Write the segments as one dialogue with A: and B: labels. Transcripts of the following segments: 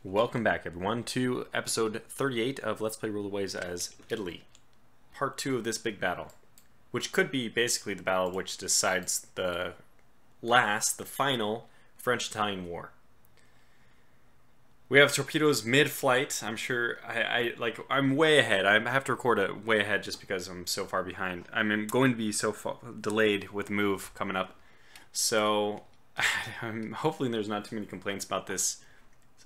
A: Welcome back, everyone, to episode 38 of Let's Play Rule of Waves as Italy. Part 2 of this big battle, which could be basically the battle which decides the final French-Italian War. We have torpedoes mid-flight. I'm sure I'm way ahead. I have to record it way ahead just because I'm so far behind. I'm going to be so delayed with move coming up. So hopefully there's not too many complaints about this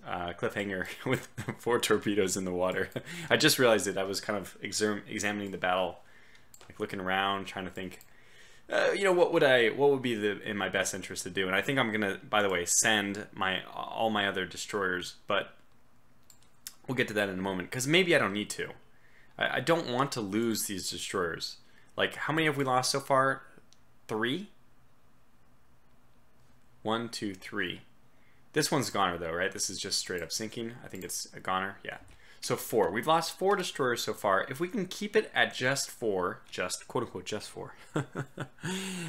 A: cliffhanger with 4 torpedoes in the water. I just realized it. I was kind of examining the battle, like looking around, trying to think, what would be in my best interest to do. And I think I'm gonna, by the way, send all my other destroyers, but we'll get to that in a moment because maybe I don't need to. I don't want to lose these destroyers. Like, how many have we lost so far? 3? 1, 2, 3. This one's goner though, right? This is just straight up sinking. I think it's a goner, yeah. So 4. We've lost 4 destroyers so far. If we can keep it at just 4, just quote unquote just 4,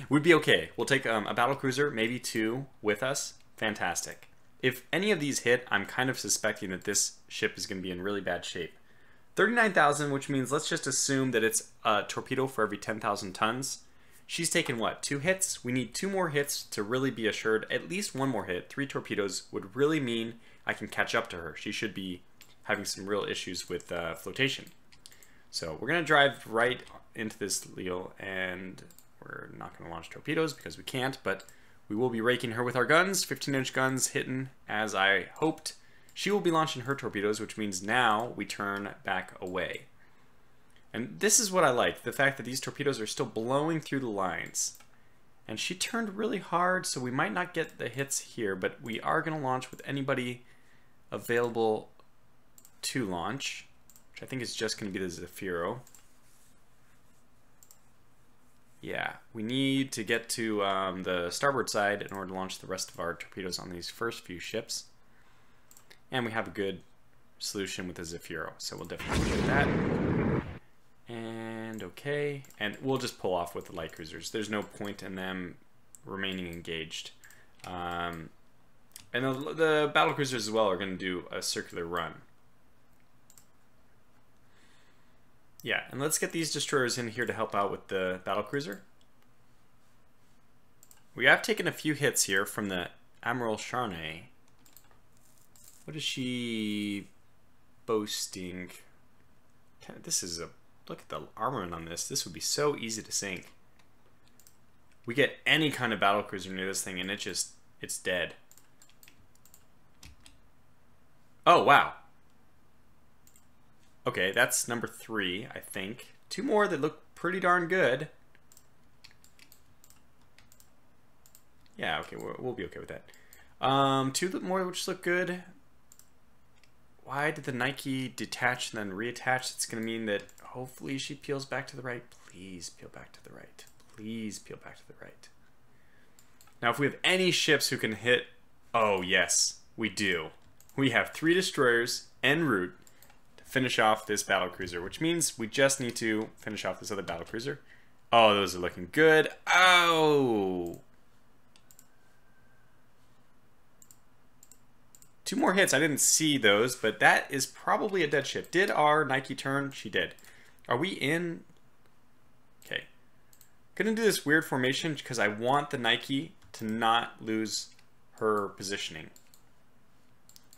A: we'd be okay. We'll take a battlecruiser, maybe 2 with us. Fantastic. If any of these hit, I'm kind of suspecting that this ship is going to be in really bad shape. 39,000, which means let's just assume that it's a torpedo for every 10,000 tons. She's taken what? 2 hits? We need 2 more hits to really be assured. At least 1 more hit. 3 torpedoes would really mean I can catch up to her. She should be having some real issues with flotation. So we're going to drive right into this Lille, and we're not going to launch torpedoes because we can't, but we will be raking her with our guns. 15-inch guns hitting as I hoped. She will be launching her torpedoes, which means now we turn back away. And this is what I like, the fact that these torpedoes are still blowing through the lines. And she turned really hard, so we might not get the hits here, but we are going to launch with anybody available to launch, which I think is just going to be the Zafiro. Yeah, we need to get to the starboard side in order to launch the rest of our torpedoes on these first few ships. And we have a good solution with the Zafiro, so we'll definitely get that. And okay, and we'll just pull off with the light cruisers. There's no point in them remaining engaged. And the battle cruisers as well are going to do a circular run. Yeah, and let's get these destroyers in here to help out with the battle cruiser. We have taken a few hits here from the Admiral Charnay. What is she boasting? This is a... Look at the armament on this. This would be so easy to sink. We get any kind of battlecruiser near this thing and it's dead. Oh, wow. Okay, that's number 3, I think. 2 more that look pretty darn good. Yeah, okay, we'll be okay with that. 2 more which look good. Why did the Nike detach and then reattach? It's going to mean that hopefully she peels back to the right. Please peel back to the right. Please peel back to the right. Now, if we have any ships who can hit... Oh, yes, we do. We have 3 destroyers en route to finish off this battlecruiser, which means we just need to finish off this other battlecruiser. Oh, those are looking good. Oh! 2 more hits. I didn't see those, but that is probably a dead ship. Did our Nike turn? She did. Are we in? Okay. Gonna do this weird formation because I want the Nike to not lose her positioning.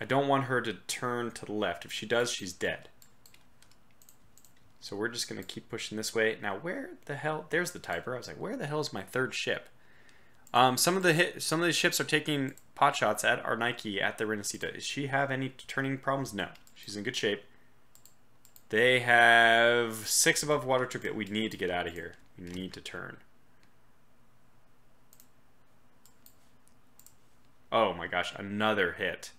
A: I don't want her to turn to the left. If she does, she's dead. So we're just gonna keep pushing this way. Now, where the hell? There's the Tiber. I was like, where the hell is my 3rd ship? Some of the ships are taking pot shots at our Nike at the Renacita. Does she have any turning problems? No, she's in good shape. They have 6 above water torpedo. We need to get out of here. We need to turn. Oh my gosh, another hit.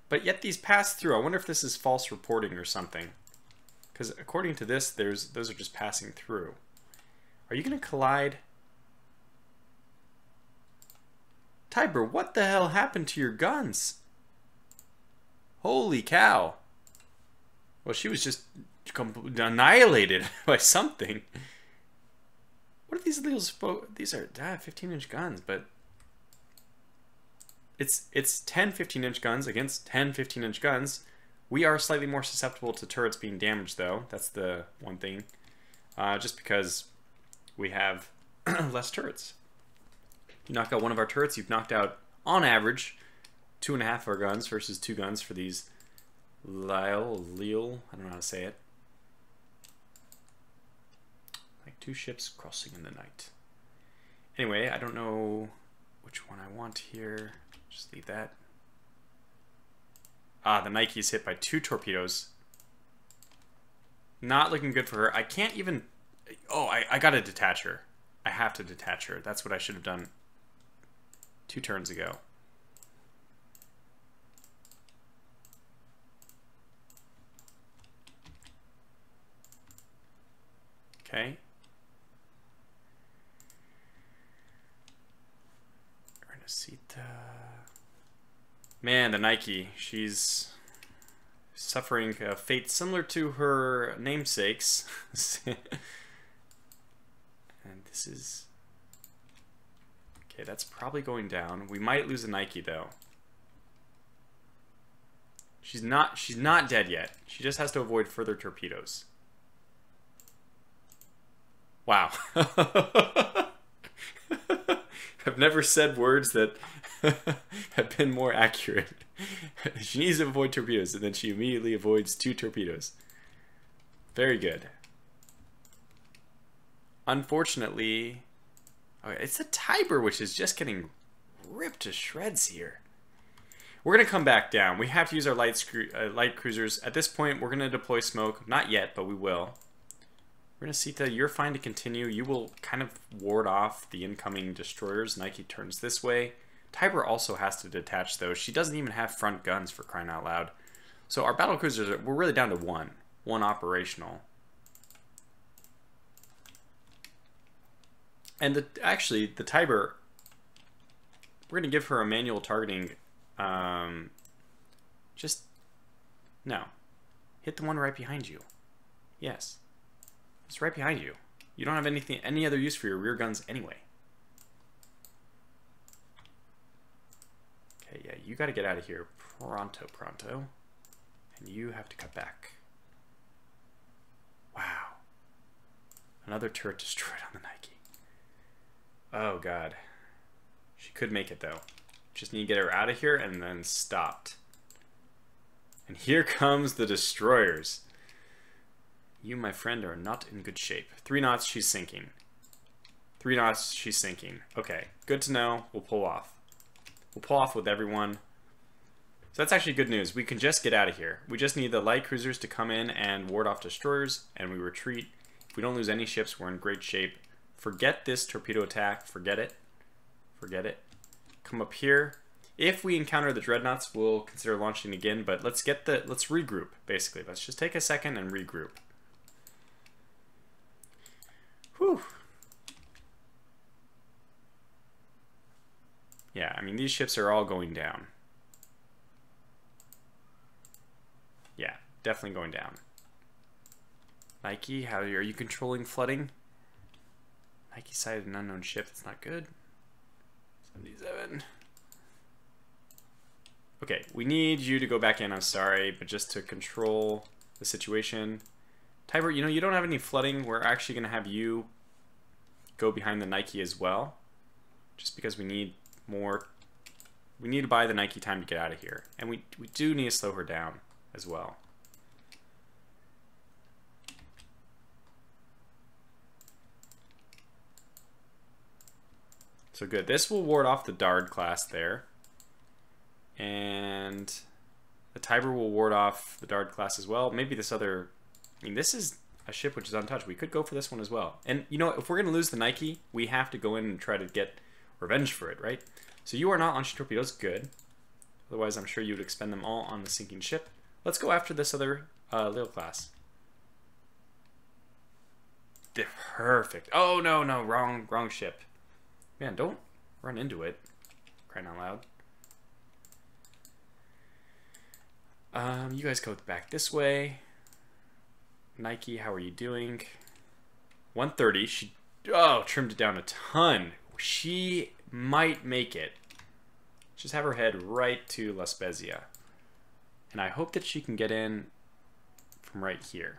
A: But yet these pass through. I wonder if this is false reporting or something. Because according to this, those are just passing through. Are you going to collide? Tiber, what the hell happened to your guns? Holy cow. Well, she was just annihilated by something. What are these little... These are 15-inch guns, but... it's 10 15-inch guns against 10 15-inch guns. We are slightly more susceptible to turrets being damaged, though. That's the one thing. Just because we have less turrets. You knock out one of our turrets, you've knocked out, on average, 2.5 of our guns versus 2 guns for these Lyle, I don't know how to say it. Like 2 ships crossing in the night. Anyway, I don't know which one I want here. Just leave that. Ah, the Nike's hit by 2 torpedoes. Not looking good for her. I can't even... Oh, I gotta detach her. I have to detach her. That's what I should have done 2 turns ago. Okay. Renesita. Man, the Nike. She's suffering a fate similar to her namesakes. And this is... Okay, that's probably going down. We might lose a Nike, though. She's not dead yet. She just has to avoid further torpedoes. Wow. I've never said words that have been more accurate. She needs to avoid torpedoes, and then she immediately avoids 2 torpedoes. Very good. Unfortunately, okay, it's the Tiber which is just getting ripped to shreds here. We're going to come back down. We have to use our light cruisers. At this point, we're going to deploy smoke. Not yet, but we will. Renesita, you're fine to continue. You will kind of ward off the incoming destroyers. Nike turns this way. Tiber also has to detach, though. She doesn't even have front guns, for crying out loud. So our battlecruisers, we're really down to 1. 1 operational. And actually, the Tiber, we're going to give her a manual targeting. No. Hit the one right behind you. Yes. It's right behind you. You don't have any other use for your rear guns anyway. Okay, yeah, you got to get out of here pronto. And you have to cut back. Wow. Another turret destroyed on the Nike. Oh, God. She could make it, though. Just need to get her out of here and then stopped. And here comes the destroyers. You, my friend, are not in good shape. 3 knots, she's sinking. 3 knots, she's sinking. Okay, good to know. We'll pull off. We'll pull off with everyone. So that's actually good news. We can just get out of here. We just need the light cruisers to come in and ward off destroyers, and we retreat. If we don't lose any ships, we're in great shape. Forget this torpedo attack. Forget it. Forget it. Come up here. If we encounter the dreadnoughts, we'll consider launching again, but let's regroup, basically. Let's just take a second and regroup. Whew. Yeah, I mean, these ships are all going down. Yeah, definitely going down. Nike, how are you controlling flooding? Nike sighted an unknown ship. That's not good. 77. Okay, we need you to go back in. I'm sorry, but just to control the situation. Tiber, you know, you don't have any flooding. We're actually going to have you go behind the Nike as well. Just because we need more. We need to buy the Nike time to get out of here. And we do need to slow her down as well. So good. This will ward off the Dard class there. And the Tiber will ward off the Dard class as well. Maybe this other... I mean, this is a ship which is untouched. We could go for this one as well. And, you know, if we're going to lose the Nike, we have to go in and try to get revenge for it, right? So you are not launching torpedoes. Good. Otherwise, I'm sure you would expend them all on the sinking ship. Let's go after this other Lil class. Perfect. Oh, no, wrong ship. Man, don't run into it. Crying out loud. You guys go back this way. Nike, how are you doing? 130. She trimmed it down a ton. She might make it. Just have her head right to La Spezia. And I hope that she can get in from right here.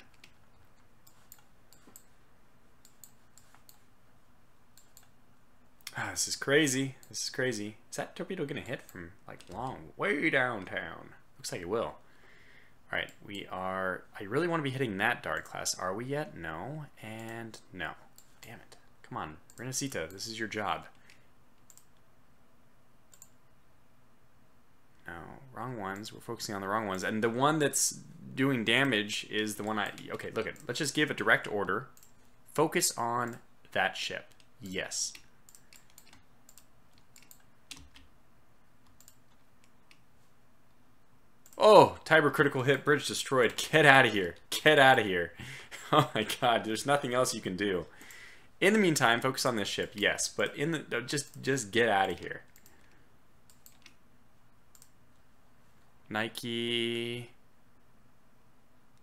A: Ah, this is crazy. This is crazy. Is that torpedo gonna hit from like long way downtown? Looks like it will. All right, we are. I really want to be hitting that dart class. Are we yet? No, and no. Damn it! Come on, Renacita, this is your job. No, wrong ones. We're focusing on the wrong ones, and the one that's doing damage is the one I. Okay, look at. Let's just give a direct order. Focus on that ship. Yes. Oh, Tiber critical hit, bridge destroyed. Get out of here. Get out of here. Oh my god, there's nothing else you can do. In the meantime, focus on this ship. Yes, but in the just get out of here. Nike.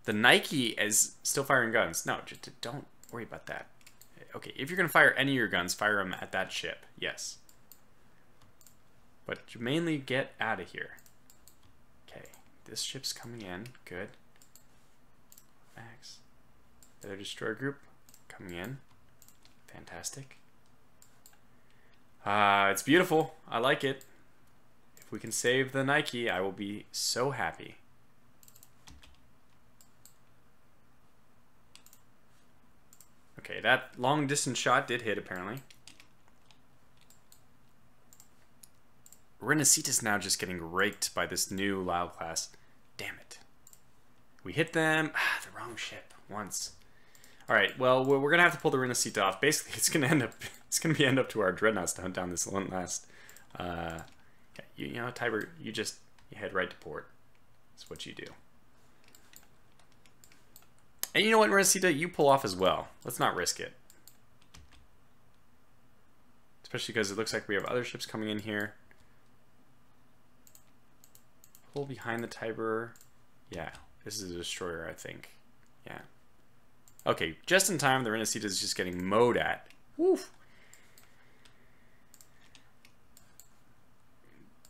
A: The Nike is still firing guns. No, just don't worry about that. Okay, if you're going to fire any of your guns, fire them at that ship. Yes. But mainly get out of here. Okay, this ship's coming in. Good. Max. The other destroyer group coming in. Fantastic. It's beautiful. I like it. If we can save the Nike, I will be so happy. Okay, that long distance shot did hit apparently. Renacita's now just getting raked by this new Lyle class. Damn it. We hit them. The wrong ship once. All right, well, we're going to have to pull the Renacita off. Basically, it's going to end up to our dreadnoughts to hunt down this one last. You know, Tiber, you head right to port. That's what you do. And you know what, Renacita, you pull off as well. Let's not risk it. Especially because it looks like we have other ships coming in here. Pull behind the Tiber. Yeah, this is a destroyer, I think. Yeah. Okay, just in time, the Renacita is just getting mowed at. Woof.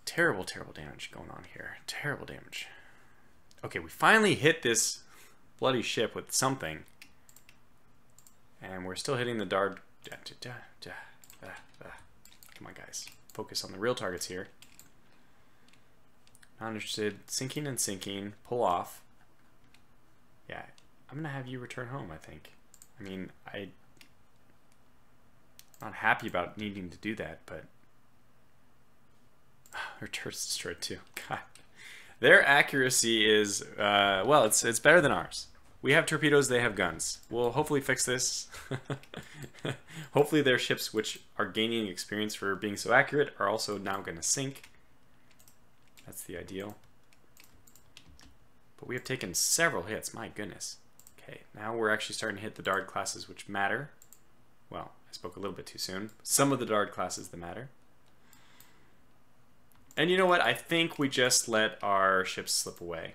A: Terrible, terrible damage going on here. Terrible damage. Okay, we finally hit this bloody ship with something. And we're still hitting the dart. Come on, guys. Focus on the real targets here. Not interested. Sinking and sinking. Pull off. Yeah, I'm going to have you return home, I think. I mean, I'm not happy about needing to do that, but... Her turret's destroyed too. God. Their accuracy is, well, it's better than ours. We have torpedoes, they have guns. We'll hopefully fix this. Hopefully their ships, which are gaining experience for being so accurate, are also now going to sink. That's the ideal. But we have taken several hits, my goodness. Okay, now we're actually starting to hit the Dard classes, which matter. Well, I spoke a little bit too soon. Some of the Dard classes that matter. And you know what? I think we just let our ships slip away.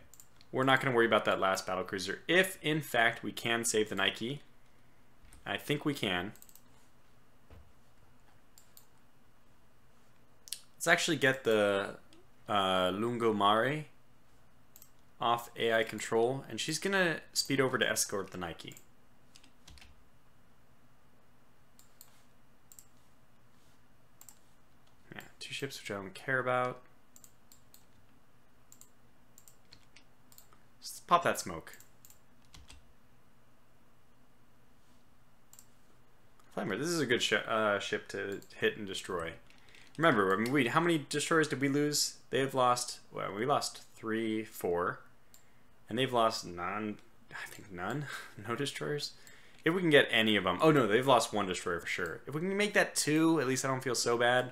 A: We're not going to worry about that last battlecruiser. If, in fact, we can save the Nike, I think we can. Let's actually get the Lungomare off AI control, and she's going to speed over to escort the Nike. Yeah, two ships which I don't care about. Let's pop that smoke. Flamer, this is a good ship to hit and destroy. Remember, I mean, how many destroyers did we lose? They've lost, well, we lost 3, 4. And they've lost none, I think none, no destroyers. If we can get any of them, oh no, they've lost 1 destroyer for sure. If we can make that 2, at least I don't feel so bad.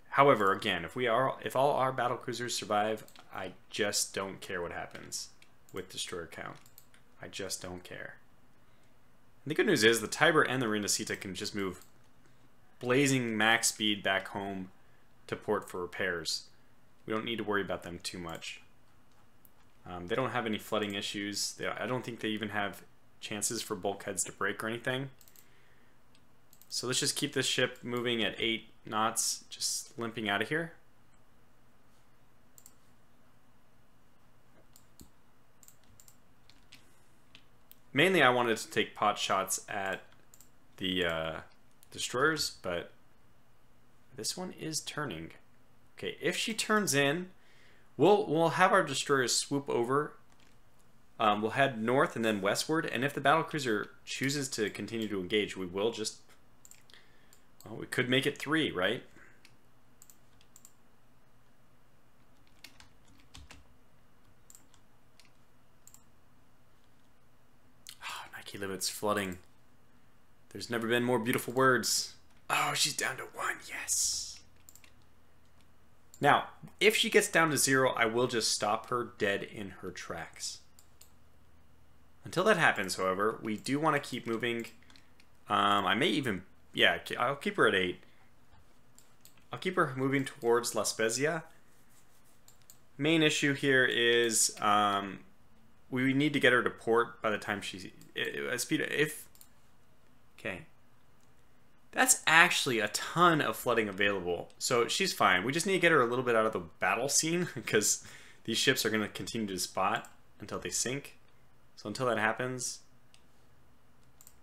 A: However, again, if all our battlecruisers survive, I just don't care what happens with destroyer count. I just don't care. And the good news is the Tiber and the Renacita can just move blazing max speed back home to port for repairs. We don't need to worry about them too much. They don't have any flooding issues. I don't think they even have chances for bulkheads to break or anything. So let's just keep this ship moving at 8 knots, just limping out of here. mainly I wanted to take pot shots at the destroyers, but this one is turning. Okay, if she turns in, we'll have our destroyers swoop over. We'll head north and then westward, and if the battlecruiser chooses to continue to engage, we will just... Well, we could make it 3, right? Oh, Nike limits flooding. There's never been more beautiful words. Oh, she's down to 1, yes. Now, if she gets down to 0, I will just stop her dead in her tracks. Until that happens, however, we do want to keep moving. I may even... Yeah, I'll keep her at 8. I'll keep her moving towards La Spezia. Main issue here is we need to get her to port by the time she's... Okay. That's actually a ton of flooding available. So she's fine. We just need to get her a little bit out of the battle scene because these ships are going to continue to spot until they sink. So until that happens,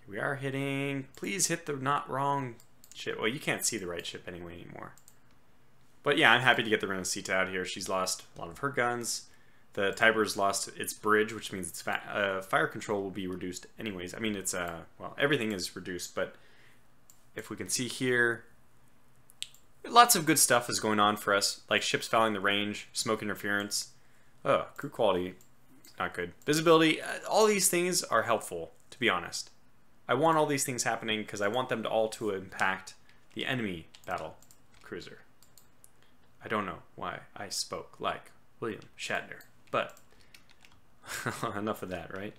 A: we are hitting... Please hit the not wrong ship. Well, you can't see the right ship anymore. But yeah, I'm happy to get the Renacita out here. She's lost a lot of her guns. The Tiber's lost its bridge, which means its fire control will be reduced anyways. I mean, it's... well, everything is reduced, but if we can see here, lots of good stuff is going on for us, like ships fouling the range, smoke interference. Oh, crew quality... Not good. Visibility, all these things are helpful, to be honest. I want all these things happening because I want them to all to impact the enemy battle cruiser. I don't know why I spoke like William Shatner, but enough of that, right?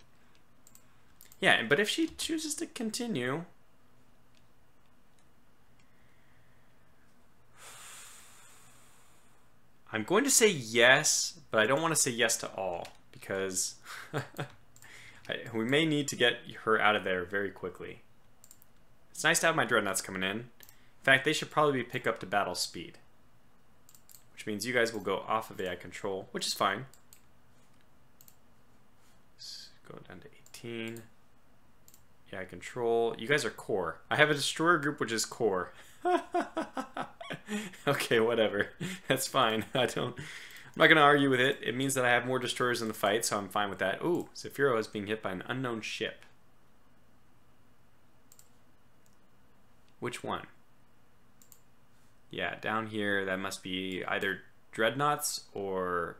A: Yeah, but if she chooses to continue... I'm going to say yes, but I don't want to say yes to all. Because we may need to get her out of there very quickly. It's nice to have my dreadnoughts coming in. In fact, they should probably pick up to battle speed. Which means you guys will go off of AI control, which is fine. Let's go down to 18. AI control. You guys are core. I have a destroyer group which is core. Okay, whatever. That's fine. I'm not going to argue with it. It means that I have more destroyers in the fight, so I'm fine with that. Ooh, Zafiro is being hit by an unknown ship. Which one? Yeah, down here, that must be either dreadnoughts or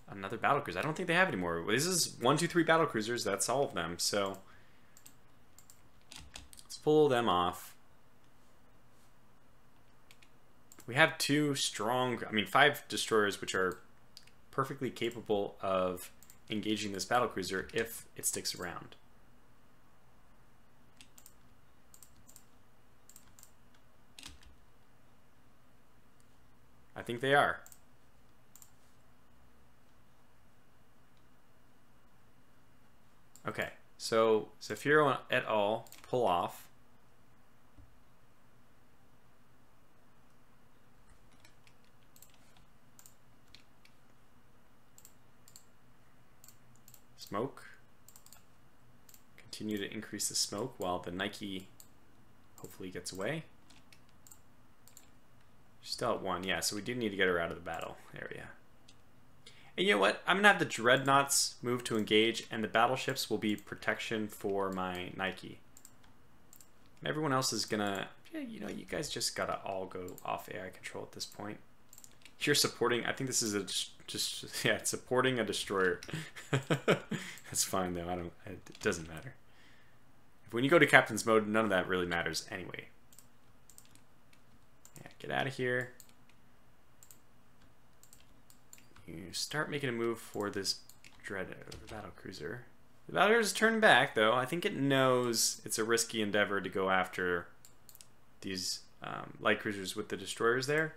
A: another battlecruiser. I don't think they have any more. This is 1, 2, 3 battlecruisers. That's all of them, so let's pull them off. We have 2 strong, 5 destroyers which are perfectly capable of engaging this battlecruiser if it sticks around. I think they are. Okay, so Zafiro et al. Pull off. Smoke. Continue to increase the smoke while the Nike hopefully gets away. She's still at 1, yeah, so we do need to get her out of the battle area. And you know what? I'm going to have the dreadnoughts move to engage, and the battleships will be protection for my Nike. And everyone else is going to... Yeah, you know, you guys just got to all go off AI control at this point. You're supporting... I think this is it's supporting a destroyer. That's fine, though. It doesn't matter. When you go to captain's mode, none of that really matters anyway. Yeah, get out of here. You start making a move for this battlecruiser. The battlecruiser is turning back, though. I think it knows it's a risky endeavor to go after these light cruisers with the destroyers there.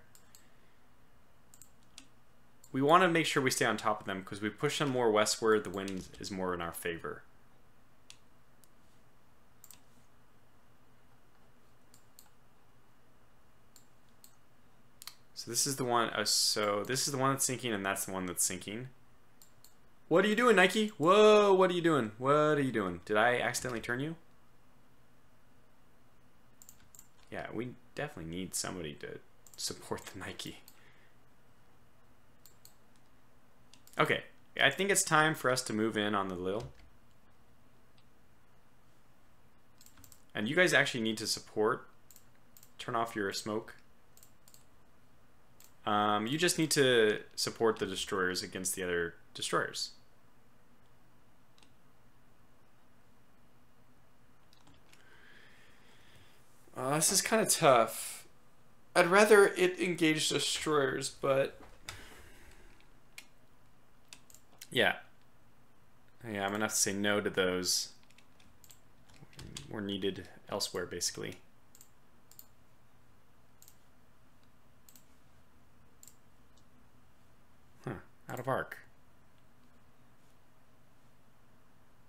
A: We want to make sure we stay on top of them because we push them more westward, the wind is more in our favor. So this is the one. So this is the one that's sinking, and that's the one that's sinking. What are you doing, Nike? Whoa, what are you doing? What are you doing? Did I accidentally turn you? Yeah, we definitely need somebody to support the Nike. Okay, I think it's time for us to move in on the Lil. And you guys actually need to support. Turn off your smoke. You just need to support the destroyers against the other destroyers. This is kind of tough. I'd rather it engage destroyers, but yeah. Yeah, I'm gonna have to say no to those. We're needed elsewhere, basically. Huh, out of arc.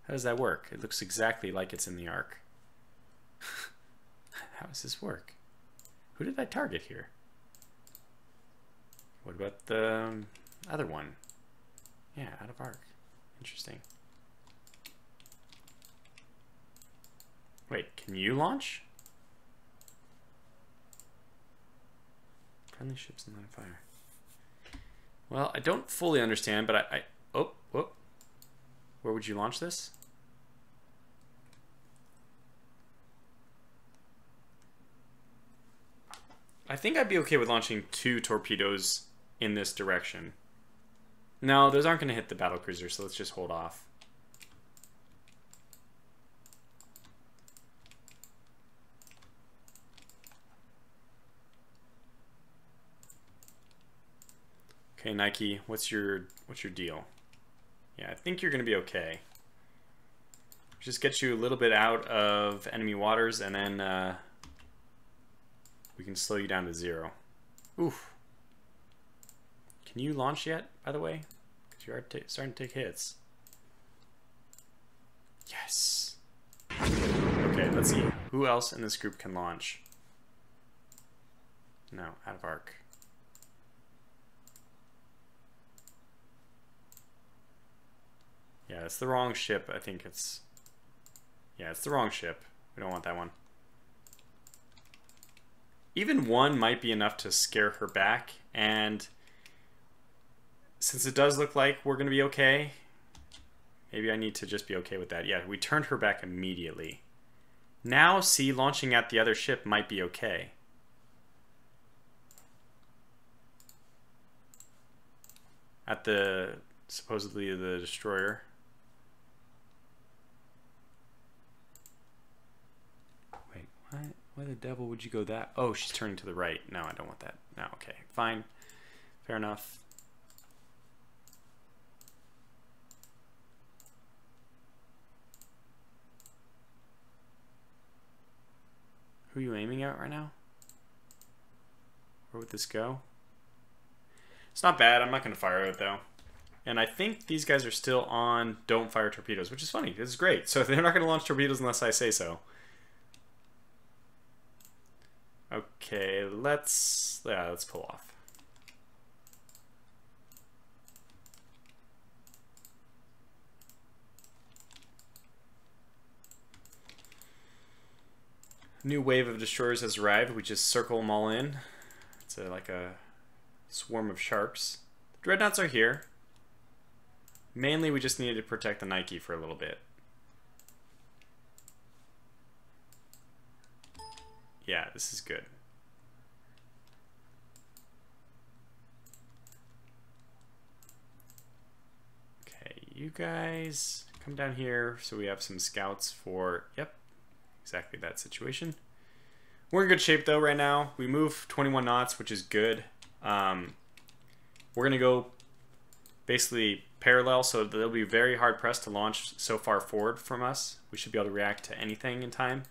A: How does that work? It looks exactly like it's in the arc. How does this work? Who did I target here? What about the other one? Yeah, out of arc. Interesting. Wait, can you launch? Friendly ships in line of fire. Well, I don't fully understand, but oh, whoop. Where would you launch this? I think I'd be okay with launching 2 torpedoes in this direction. No, those aren't going to hit the battlecruiser, so let's just hold off. Okay, Nike, what's your deal? Yeah, I think you're going to be okay. Just get you a little bit out of enemy waters, and then we can slow you down to 0. Oof. Can you launch yet, by the way? Because you are starting to take hits. Yes. Okay, let's see. Who else in this group can launch? No, out of arc. Yeah, it's the wrong ship. I think it's... Yeah, it's the wrong ship. We don't want that one. Even 1 might be enough to scare her back, and since it does look like we're going to be okay, maybe I need to just be okay with that. Yeah, we turned her back immediately. Now, see, launching at the other ship might be okay. At the, supposedly the destroyer. Wait, what? Why the devil would you go that? Oh, she's turning to the right. No, I don't want that. No, okay, fine. Fair enough. Who are you aiming at right now? Where would this go? It's not bad. I'm not going to fire it, though. And I think these guys are still on don't fire torpedoes, which is funny. This is great. So they're not going to launch torpedoes unless I say so. Okay, let's pull off. New wave of destroyers has arrived. We just circle them all in. It's like a swarm of sharks. The dreadnoughts are here. Mainly, we just needed to protect the Nike for a little bit. Yeah, this is good. Okay, you guys come down here so we have some scouts for, yep, exactly that situation. We're in good shape though right now. We move 21 knots, which is good. We're gonna go basically parallel, so they'll be very hard pressed to launch so far forward from us. We should be able to react to anything in time.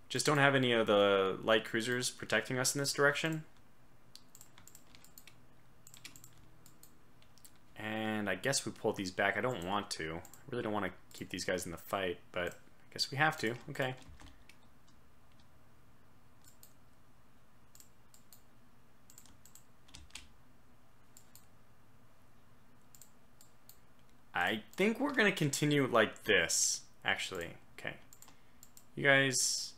A: Just don't have any of the light cruisers protecting us in this direction. And I guess we pull these back. I don't want to. I really don't want to keep these guys in the fight, but I guess we have to. Okay. I think we're going to continue like this, actually. Okay. You guys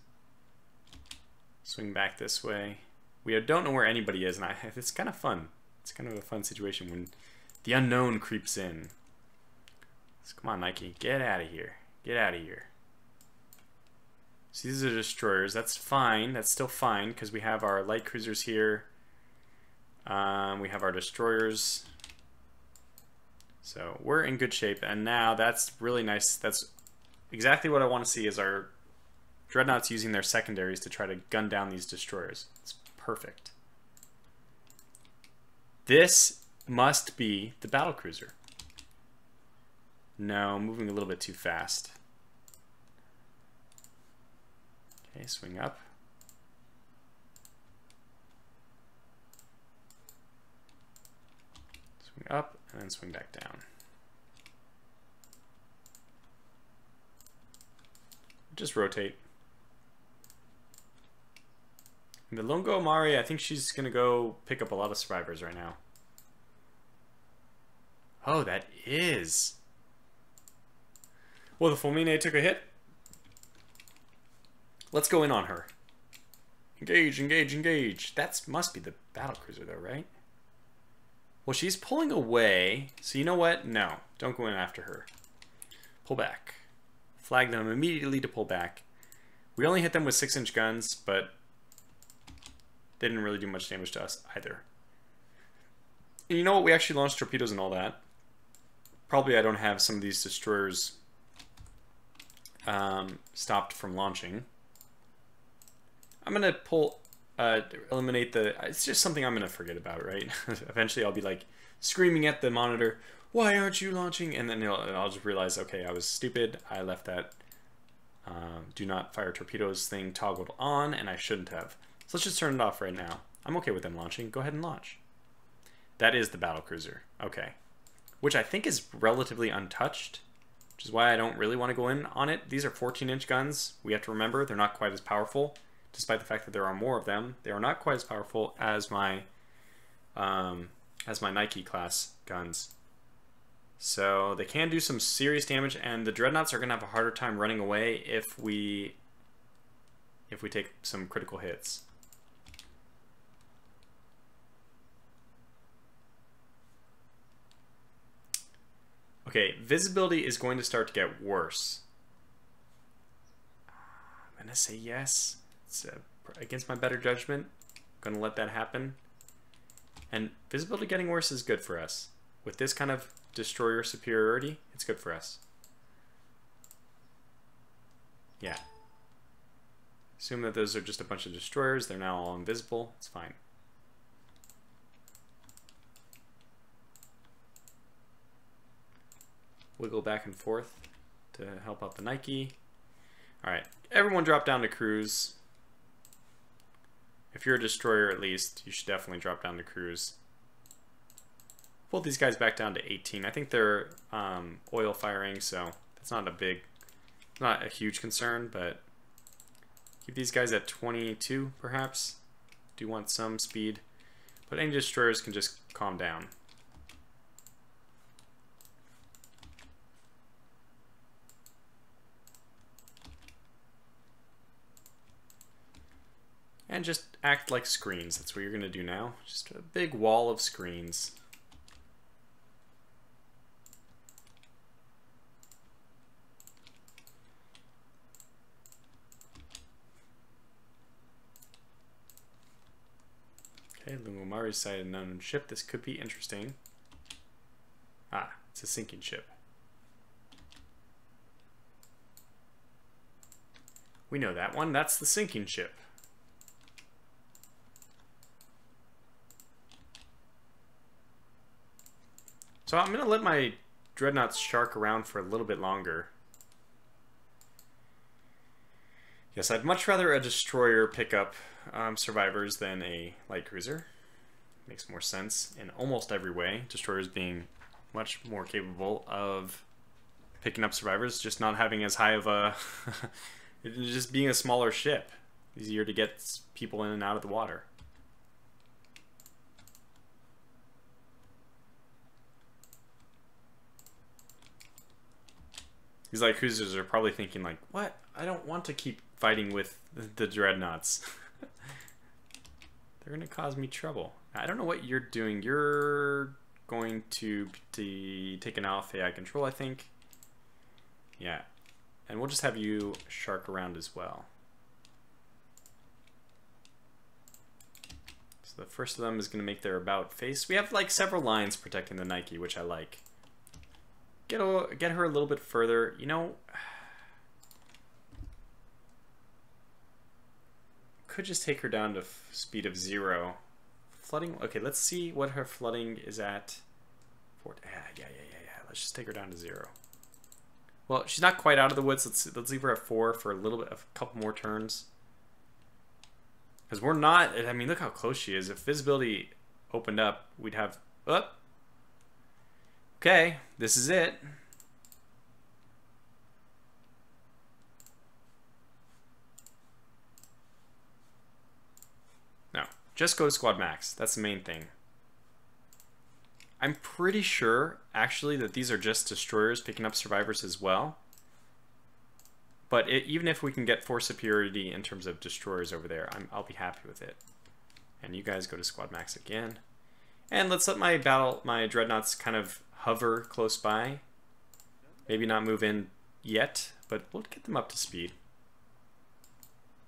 A: swing back this way. We don't know where anybody is, and it's kind of fun. It's kind of a fun situation when the unknown creeps in. So come on, Nike. Get out of here. Get out of here. So these are destroyers. That's fine. That's still fine because we have our light cruisers here. We have our destroyers. So we're in good shape. And now that's really nice. That's exactly what I want to see is our dreadnoughts using their secondaries to try to gun down these destroyers. It's perfect. This must be the battlecruiser. No, moving a little bit too fast. Okay, swing up. Swing up, and then swing back down. Just rotate. And the Longo Onore, I think she's going to go pick up a lot of survivors right now. Oh, that is. Well, the Fulmine took a hit. Let's go in on her. Engage, engage, engage. That must be the battlecruiser though, right? Well, she's pulling away. So you know what? No, don't go in after her. Pull back. Flag them immediately to pull back. We only hit them with 6-inch guns, but they didn't really do much damage to us either. And you know what? We actually launched torpedoes and all that. Probably I don't have some of these destroyers stopped from launching. I'm going to eliminate the... It's just something I'm going to forget about, right? Eventually I'll be like screaming at the monitor, why aren't you launching? And then I'll just realize, okay, I was stupid. I left that do not fire torpedoes thing toggled on, and I shouldn't have. So let's just turn it off right now. I'm okay with them launching. Go ahead and launch. That is the battlecruiser. Okay. Which I think is relatively untouched, which is why I don't really want to go in on it. These are 14-inch guns. We have to remember they're not quite as powerful. Despite the fact that there are more of them, they are not quite as powerful as my Nike class guns. So they can do some serious damage, and the dreadnoughts are going to have a harder time running away if we take some critical hits. Okay, visibility is going to start to get worse. I'm going to say yes. It's against my better judgment. I'm going to let that happen. And visibility getting worse is good for us. With this kind of destroyer superiority, it's good for us. Yeah. Assume that those are just a bunch of destroyers. They're now all invisible. It's fine. Wiggle back and forth to help out the Nike. Alright, everyone drop down to cruise. If you're a destroyer at least, you should definitely drop down to cruise. Pull these guys back down to 18. I think they're oil firing, so that's not a huge concern, but keep these guys at 22 perhaps. Do want some speed, but any destroyers can just calm down. And just act like screens. That's what you're going to do now. Just a big wall of screens. Okay, Lungomari's sighted an unknown ship. This could be interesting. Ah, it's a sinking ship. We know that one. That's the sinking ship. So I'm going to let my dreadnoughts shark around for a little bit longer. Yes, I'd much rather a destroyer pick up survivors than a light cruiser. Makes more sense in almost every way. Destroyers being much more capable of picking up survivors, just not having as high of a... just being a smaller ship. Easier to get people in and out of the water. These light cruisers are probably thinking like, what? I don't want to keep fighting with the dreadnoughts. They're gonna cause me trouble. I don't know what you're doing. You're going to take an off AI control, I think. Yeah. And we'll just have you shark around as well. So the first of them is going to make their about face. We have like several lines protecting the Nike, which I like. Get her a little bit further. You know, could just take her down to speed of 0. Flooding. Okay, let's see what her flooding is at. Yeah. Let's just take her down to 0. Well, she's not quite out of the woods. Let's leave her at 4 for a couple more turns. Because we're not. I mean, look how close she is. If visibility opened up, we'd have. Okay, this is it. No, just go to squad max. That's the main thing. I'm pretty sure, actually, that these are just destroyers picking up survivors as well. But even if we can get force superiority in terms of destroyers over there, I'll be happy with it. And you guys go to squad max again. And let's let my dreadnoughts kind of hover close by. Maybe not move in yet, but we'll get them up to speed.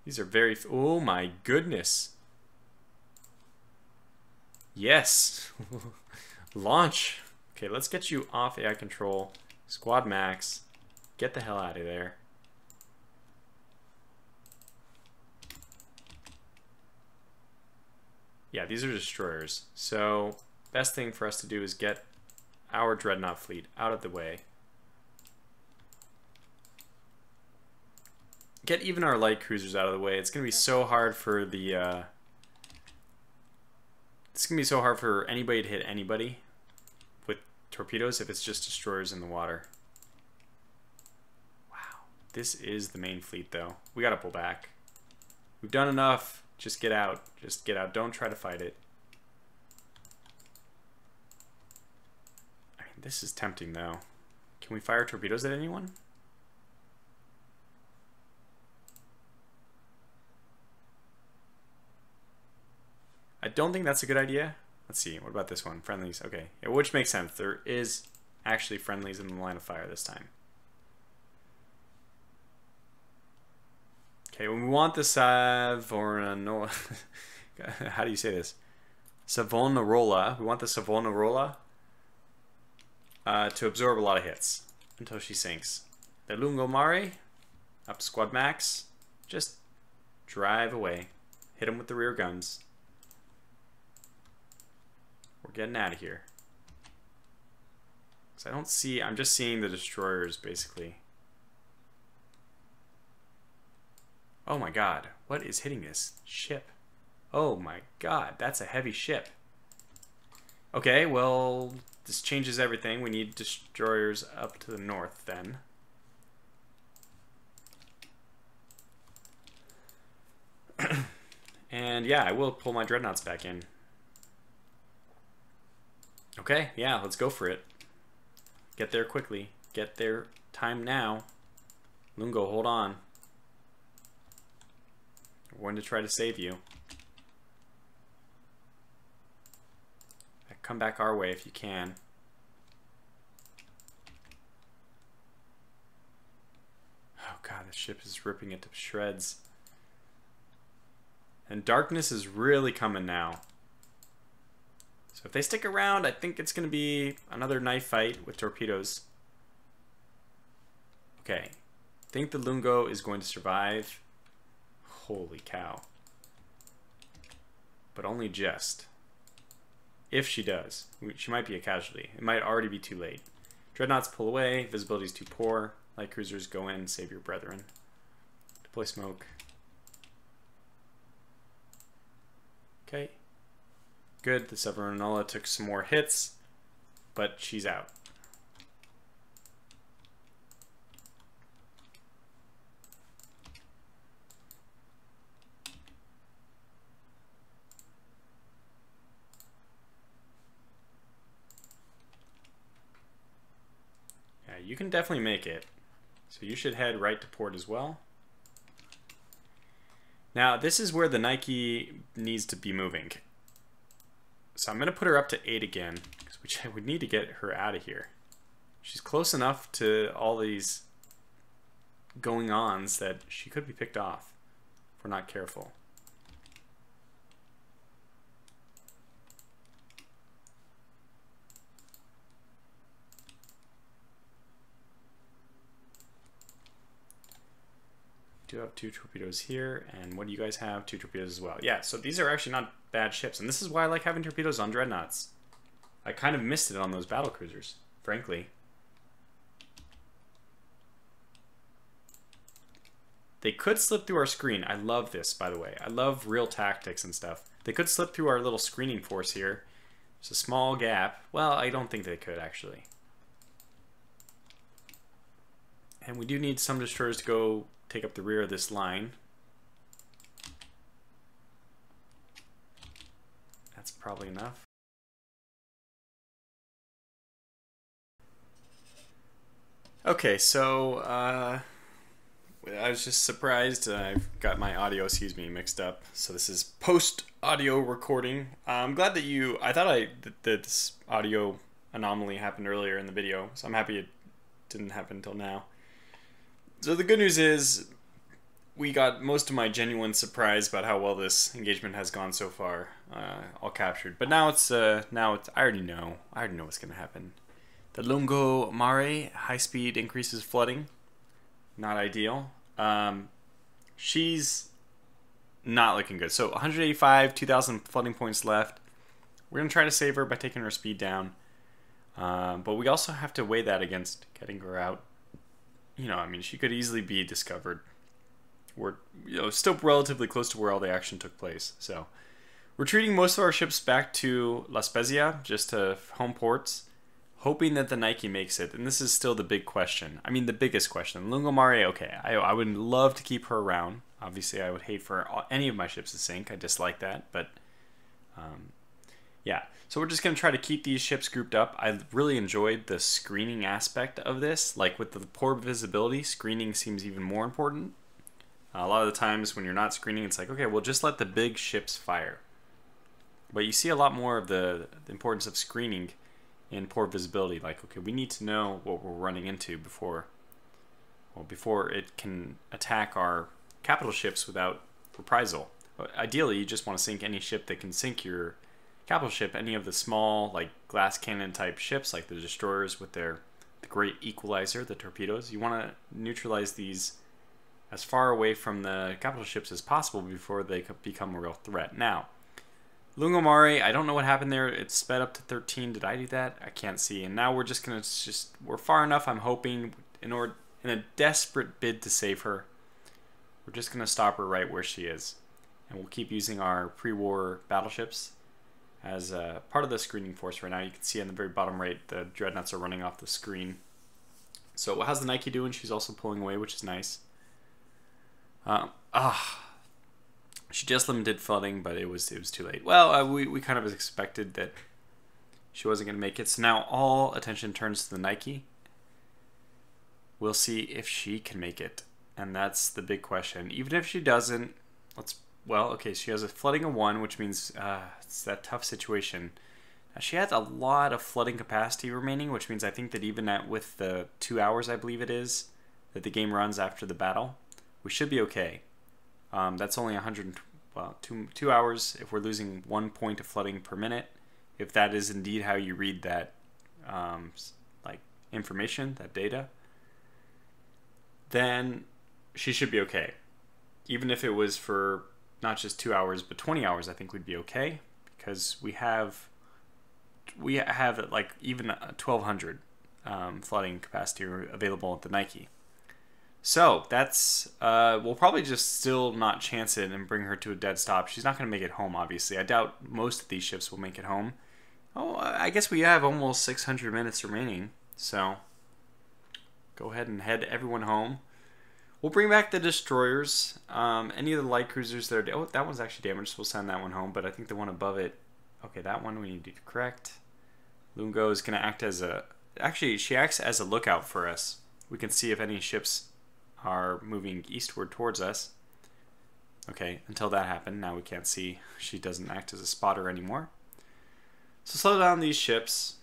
A: These are very... Oh my goodness. Yes. Launch. Okay, let's get you off AI control. Squad max. Get the hell out of there. Yeah, these are destroyers. So, best thing for us to do is get our dreadnought fleet out of the way. Get even our light cruisers out of the way. It's going to be so hard for the... It's going to be so hard for anybody to hit anybody with torpedoes if it's just destroyers in the water. Wow. This is the main fleet, though. We got to pull back. We've done enough. Just get out. Just get out. Don't try to fight it. I mean, this is tempting, though. Can we fire torpedoes at anyone? I don't think that's a good idea. Let's see. What about this one? Friendlies. Okay. Yeah, which makes sense. There is actually friendlies in the line of fire this time. Okay, when we want the Savonarola, how do you say this? Savonarola. We want the Savonarola to absorb a lot of hits until she sinks. The Lungomare, up to squad max. Just drive away. Hit them with the rear guns. We're getting out of here. So I don't see, I'm just seeing the destroyers basically. Oh my god, what is hitting this ship? Oh my god, that's a heavy ship. Okay, well, this changes everything. We need destroyers up to the north then. And yeah, I will pull my dreadnoughts back in. Okay, yeah, let's go for it. Get there quickly. Get there time now. Lungo, hold on. We're going to try to save you. Come back our way if you can. Oh god, the ship is ripping it to shreds. And darkness is really coming now. So if they stick around, I think it's going to be another knife fight with torpedoes. Okay. I think the Lungo is going to survive. Holy cow. But only just. If she does. She might be a casualty. It might already be too late. Dreadnoughts pull away. Visibility is too poor. Light cruisers go in. Save your brethren. Deploy smoke. Okay. Good. The Savonarola took some more hits. But she's out. You can definitely make it. So you should head right to port as well. Now this is where the Nike needs to be moving. So I'm going to put her up to 8 again, because we need to get her out of here. She's close enough to all these going-ons that she could be picked off if we're not careful. Do have 2 torpedoes here, and what do you guys have? 2 torpedoes as well. Yeah, so these are actually not bad ships, and this is why I like having torpedoes on dreadnoughts. I kind of missed it on those battlecruisers, frankly. They could slip through our screen. I love this, by the way. I love real tactics and stuff. They could slip through our little screening force here. There's a small gap. Well, I don't think they could, actually. And we do need some destroyers to go take up the rear of this line. That's probably enough. Okay, so I was just surprised. I've got my audio, mixed up. So this is post-audio recording. I'm glad that I thought that this audio anomaly happened earlier in the video, so I'm happy it didn't happen until now. So the good news is we got most of my genuine surprise about how well this engagement has gone so far all captured. But now it's I already know what's gonna happen. The Lungo Mare high speed increases flooding. Not ideal. She's not looking good. So 185, 2,000 flooding points left. We're gonna try to save her by taking her speed down. But we also have to weigh that against getting her out. You know, I mean, she could easily be discovered. We're still relatively close to where all the action took place. So, retreating most of our ships back to La Spezia, just to home ports, hoping that the Nike makes it. And this is still the big question. I mean, the biggest question. Lungomare, okay, I would love to keep her around. Obviously, I would hate for any of my ships to sink. I dislike that, but yeah. So we're just going to try to keep these ships grouped up. I really enjoyed the screening aspect of this. Like with the poor visibility, screening seems even more important. A lot of the times when you're not screening, it's like, okay, well, just let the big ships fire. But you see a lot more of the importance of screening in poor visibility. Like, okay, we need to know what we're running into before it can attack our capital ships without reprisal. Ideally, you just want to sink any ship that can sink your capital ship. Any of the small, like glass cannon type ships, like the destroyers with the great equalizer, the torpedoes. You want to neutralize these as far away from the capital ships as possible before they could become a real threat. Now, Lungomare, I don't know what happened there. It's sped up to 13. Did I do that? I can't see. And now we're just gonna we're far enough. I'm hoping in a desperate bid to save her, we're just gonna stop her right where she is, and we'll keep using our pre-war battleships as part of the screening force right now. You can see on the very bottom right, the dreadnoughts are running off the screen. So how's the Nike doing? She's also pulling away, which is nice. She just limited flooding, but it was too late. Well, we kind of expected that she wasn't going to make it. So now all attention turns to the Nike. We'll see if she can make it, and that's the big question. Even if she doesn't, okay, she has a flooding of 1, which means it's that tough situation. Now, she has a lot of flooding capacity remaining, which means I think that even with the 2 hours, I believe it is, that the game runs after the battle, we should be okay. That's only 2 hours if we're losing 1 point of flooding per minute. If that is indeed how you read that like information, that data, then she should be okay. Even if it was for not just 2 hours but 20 hours, I think we'd be okay, because we have like even 1,200 flooding capacity available at the Nike. So that's we'll probably just still not chance it and bring her to a dead stop. She's not going to make it home, obviously. I doubt most of these ships will make it home. Oh, I guess we have almost 600 minutes remaining, so go ahead and head everyone home. We'll bring back the destroyers. Any of the light cruisers that are... Oh, that one's actually damaged, so we'll send that one home, but I think the one above it... Okay, that one we need to correct. Lungo is going to act as a... Actually, she acts as a lookout for us. we can see if any ships are moving eastward towards us. Okay, until that happened, now we can't see. She doesn't act as a spotter anymore. So slow down these ships.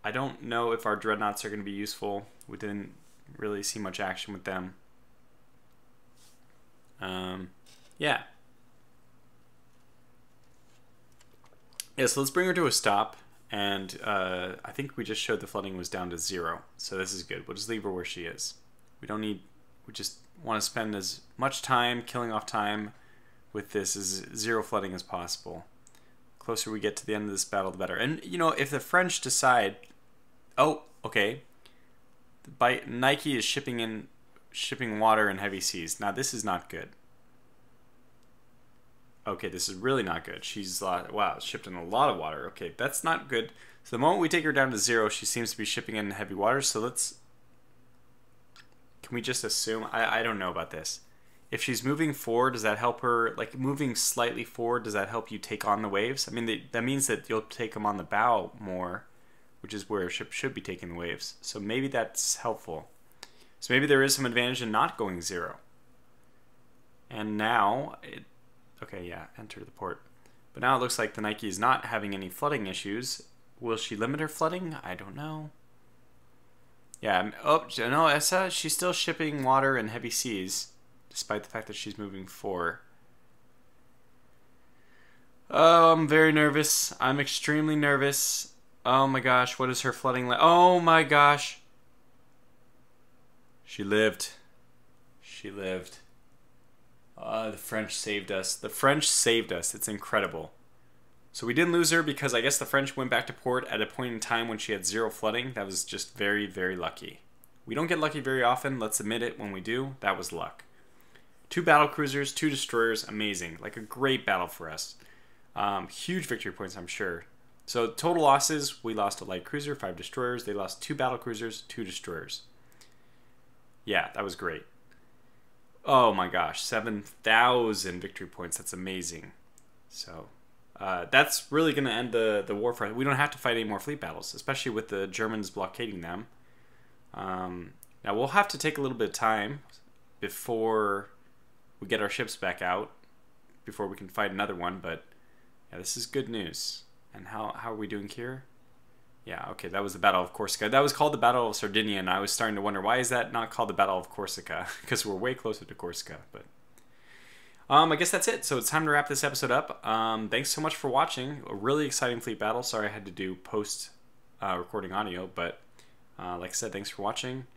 A: I don't know if our dreadnoughts are going to be useful. We didn't really see much action with them. Yeah. Yeah, so let's bring her to a stop. And I think we just showed the flooding was down to 0. So this is good. We'll just leave her where she is. We don't need... We just want to spend as much time killing off time with this as 0 flooding as possible. The closer we get to the end of this battle, the better. And, you know, if the French decide... Oh, okay. Nike is shipping water in heavy seas. Now, this is not good. Okay, this is really not good. She's, wow, shipped in a lot of water. Okay, that's not good. So the moment we take her down to 0, she seems to be shipping in heavy water. So let's... Can we just assume? I don't know about this. If she's moving forward, does that help her? Like, moving slightly forward, does that help you take on the waves? I mean, that means that you'll take them on the bow more, which is where a ship should be taking the waves. So maybe that's helpful. So maybe there is some advantage in not going 0. And now... Okay, yeah, enter the port. But now it looks like the Nike is not having any flooding issues. Will she limit her flooding? I don't know. Yeah, oh, no, Essa, she's still shipping water in heavy seas, despite the fact that she's moving 4. Oh, I'm very nervous. I'm extremely nervous. Oh my gosh, what is her flooding like? Oh my gosh. She lived. She lived. The French saved us. The French saved us. It's incredible. So we didn't lose her because I guess the French went back to port at a point in time when she had 0 flooding. That was just very, very lucky. We don't get lucky very often. Let's admit it. When we do, that was luck. 2 battlecruisers, 2 destroyers. Amazing. Like a great battle for us. Huge victory points, I'm sure. So total losses, we lost a light cruiser, 5 destroyers. They lost 2 battlecruisers, 2 destroyers. Yeah, that was great. Oh my gosh, 7,000 victory points. That's amazing. So that's really going to end the war for us. We don't have to fight any more fleet battles, especially with the Germans blockading them. Now we'll have to take a little bit of time before we get our ships back out, before we can fight another one. But yeah, this is good news. And how are we doing here? Yeah, okay, that was the Battle of Corsica. That was called the Battle of Sardinia, and I was starting to wonder, why is that not called the Battle of Corsica? Because we're way closer to Corsica. But I guess that's it. So it's time to wrap this episode up. Thanks so much for watching. A really exciting fleet battle. Sorry I had to do post-recording audio, but like I said, thanks for watching.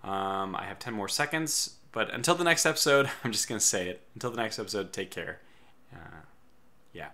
A: I have 10 more seconds, but until the next episode, I'm just going to say it. Until the next episode, take care. Yeah.